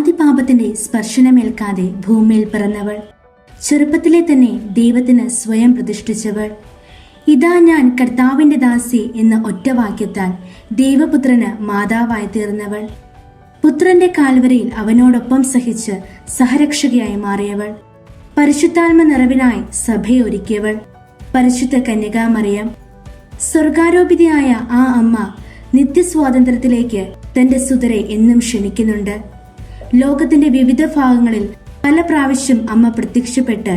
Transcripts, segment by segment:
ആദ്യ പാപത്തിന്റെ സ്പർശനമേൽക്കാതെ ഭൂമിയിൽ പിറന്നവൾ, ചെറുപ്പത്തിലെ തന്നെ ദൈവത്തിന് സ്വയം പ്രതിഷ്ഠിച്ചവൾ. ഇതാ ഞാൻ കർത്താവിന്റെ ദാസി എന്ന ഒറ്റവാക്യത്താൽ ദൈവപുത്രന് മാതാവായി തീർന്നവൾ. പുത്രന്റെ കാൽവരിയിൽ അവനോടൊപ്പം സഹിച്ച് സഹരക്ഷകയായി മാറിയവൾ. പരിശുദ്ധാത്മ നിറവിനായി സഭയെ ഒരുക്കിയവൾ പരിശുദ്ധ കന്യകാമറിയം. സ്വർഗാരോപിതയായ ആ അമ്മ നിത്യസ്വാതന്ത്ര്യത്തിലേക്ക് തന്റെ സുതരെ എന്നും ക്ഷണിക്കുന്നുണ്ട്. ലോകത്തിന്റെ വിവിധ ഭാഗങ്ങളിൽ പല പ്രാവശ്യം അമ്മ പ്രത്യക്ഷപ്പെട്ട്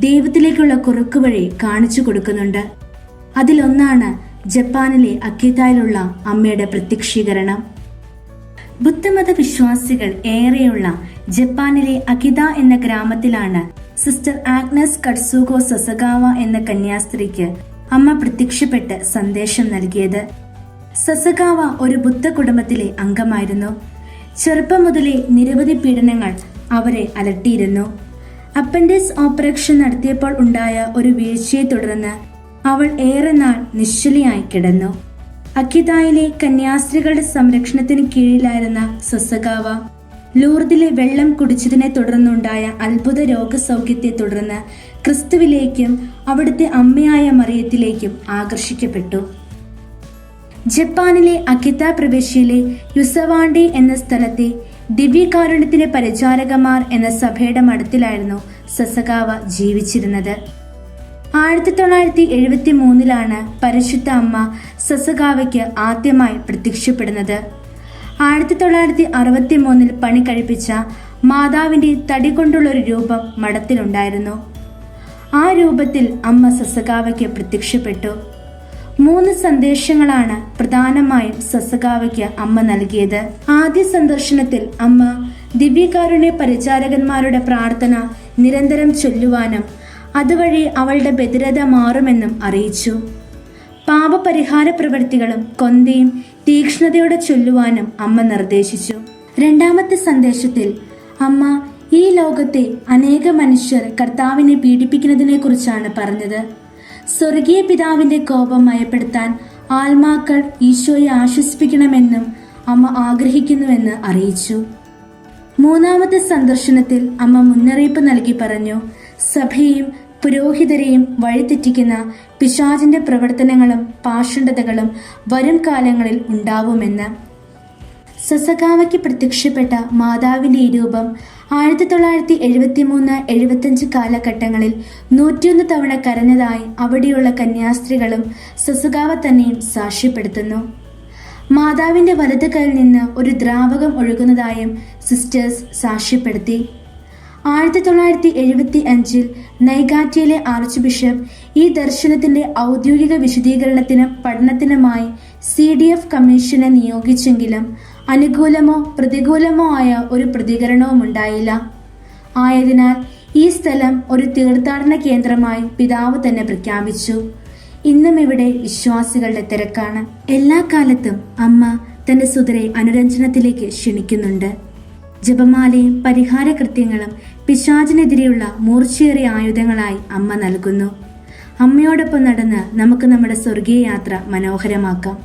ദൈവത്തിലേക്കുള്ള കുറുക്കുവഴി കാണിച്ചു കൊടുക്കുന്നുണ്ട്. അതിലൊന്നാണ് ജപ്പാനിലെ അക്കിതായിലുള്ള അമ്മയുടെ പ്രത്യക്ഷീകരണം. ബുദ്ധമത വിശ്വാസികൾ ഏറെയുള്ള ജപ്പാനിലെ അകിത എന്ന ഗ്രാമത്തിലാണ് സിസ്റ്റർ ആഗ്നസ് കട്സുഗോ സസഗാവ എന്ന കന്യാസ്ത്രീക്ക് അമ്മ പ്രത്യക്ഷപ്പെട്ട് സന്ദേശം നൽകിയത്. സസഗാവ ഒരു ബുദ്ധ കുടുംബത്തിലെ അംഗമായിരുന്നു. ചെറുപ്പം മുതലേ നിരവധി പീഡനങ്ങൾ അവരെ അലട്ടിയിരുന്നു. അപ്പൻഡിക്സ് ഓപ്പറേഷൻ നടത്തിയപ്പോൾ ഉണ്ടായ ഒരു വീഴ്ചയെ തുടർന്ന് അവൾ ഏറെ നാൾ നിശ്ചലയായി കിടന്നു. അക്കിതായിലെ കന്യാസ്ത്രീകളുടെ സംരക്ഷണത്തിന് കീഴിലായിരുന്ന സസഗാവ ലൂർദിലെ വെള്ളം കുടിച്ചതിനെ തുടർന്നുണ്ടായ അത്ഭുത രോഗസൗഖ്യത്തെ തുടർന്ന് ക്രിസ്തുവിലേക്കും അവിടുത്തെ അമ്മയായ മറിയത്തിലേക്കും ആകർഷിക്കപ്പെട്ടു. ജപ്പാനിലെ അകിത പ്രവിശ്യയിലെ യുസവാണ്ടി എന്ന സ്ഥലത്തെ ദിവ്യകാരുണ്യത്തിന്റെ പരിചാരകമാർ എന്ന സഭയുടെ മഠത്തിലായിരുന്നു സസഗാവ ജീവിച്ചിരുന്നത്. 1973 പരിശുദ്ധ അമ്മ സസഗാവയ്ക്ക് ആദ്യമായി പ്രത്യക്ഷപ്പെടുന്നത്. 1963 പണി കഴിപ്പിച്ച മാതാവിന്റെ തടി കൊണ്ടുള്ള ഒരു രൂപം മഠത്തിലുണ്ടായിരുന്നു. ആ രൂപത്തിൽ അമ്മ സസഗാവയ്ക്ക് പ്രത്യക്ഷപ്പെട്ടു. 3 സന്ദേശങ്ങളാണ് പ്രധാനമായും സസഗാവയ്ക്ക് അമ്മ നൽകിയത്. ആദ്യ സന്ദർശനത്തിൽ അമ്മ ദിവ്യകാരുണ്യ പരിചാരകന്മാരുടെ പ്രാർത്ഥന നിരന്തരം ചൊല്ലുവാനും അതുവഴി അവളുടെ ബധിരത മാറുമെന്നും അറിയിച്ചു. പാപപരിഹാര പ്രവൃത്തികളും കൊന്തയും തീക്ഷ്ണതയോടെ ചൊല്ലുവാനും അമ്മ നിർദ്ദേശിച്ചു. രണ്ടാമത്തെ സന്ദേശത്തിൽ അമ്മ ഈ ലോകത്തെ അനേക മനുഷ്യർ കർത്താവിനെ പീഡിപ്പിക്കുന്നതിനെ കുറിച്ചാണ് പറഞ്ഞത്. സ്വർഗീയ പിതാവിന്റെ കോപം മയപ്പെടുത്താൻ ആത്മാക്കൾ ഈശോയെ ആശ്വസിപ്പിക്കണമെന്നും അമ്മ ആഗ്രഹിക്കുന്നുവെന്ന് അറിയിച്ചു. മൂന്നാമത്തെ സന്ദർശനത്തിൽ അമ്മ മുന്നറിയിപ്പ് നൽകി പറഞ്ഞു, സഭയെയും പുരോഹിതരെയും വഴിതെറ്റിക്കുന്ന പിശാചിന്റെ പ്രവർത്തനങ്ങളും പാഷണ്ഡതകളും വരും കാലങ്ങളിൽ ഉണ്ടാവുമെന്ന്. സസഗാവയ്ക്ക് പ്രത്യക്ഷപ്പെട്ട മാതാവിന്റെ ഈ രൂപം 1973-75 കാലഘട്ടങ്ങളിൽ 101 തവണ കരഞ്ഞതായി അവിടെയുള്ള കന്യാസ്ത്രീകളും സസഗാവ തന്നെയും സാക്ഷ്യപ്പെടുത്തുന്നു. മാതാവിന്റെ വലത് കൈയിൽ നിന്ന് ഒരു ദ്രാവകം ഒഴുകുന്നതായും സിസ്റ്റേഴ്സ് സാക്ഷ്യപ്പെടുത്തി. 1975 നൈഗാറ്റിയയിലെ ആർച്ച് ബിഷപ്പ് ഈ ദർശനത്തിന്റെ ഔദ്യോഗിക വിശദീകരണത്തിനും പഠനത്തിനുമായി CDF കമ്മീഷനെ നിയോഗിച്ചെങ്കിലും അനുകൂലമോ പ്രതികൂലമോ ആയ ഒരു പ്രതികരണവും ഉണ്ടായില്ല. ആയതിനാൽ ഈ സ്ഥലം ഒരു തീർത്ഥാടന കേന്ദ്രമായി പിതാവ് തന്നെ പ്രഖ്യാപിച്ചു. ഇന്നും ഇവിടെ വിശ്വാസികളുടെ തിരക്കാണ്. എല്ലാ കാലത്തും അമ്മ തന്റെ സുതരെ അനുരഞ്ജനത്തിലേക്ക് ക്ഷണിക്കുന്നുണ്ട്. ജപമാലയും പരിഹാര കൃത്യങ്ങളും പിശാചിനെതിരെയുള്ള മൂർച്ചയേറിയ ആയുധങ്ങളായി അമ്മ നൽകുന്നു. അമ്മയോടൊപ്പം നടന്ന് നമുക്ക് നമ്മുടെ സ്വർഗീയ യാത്ര മനോഹരമാക്കാം.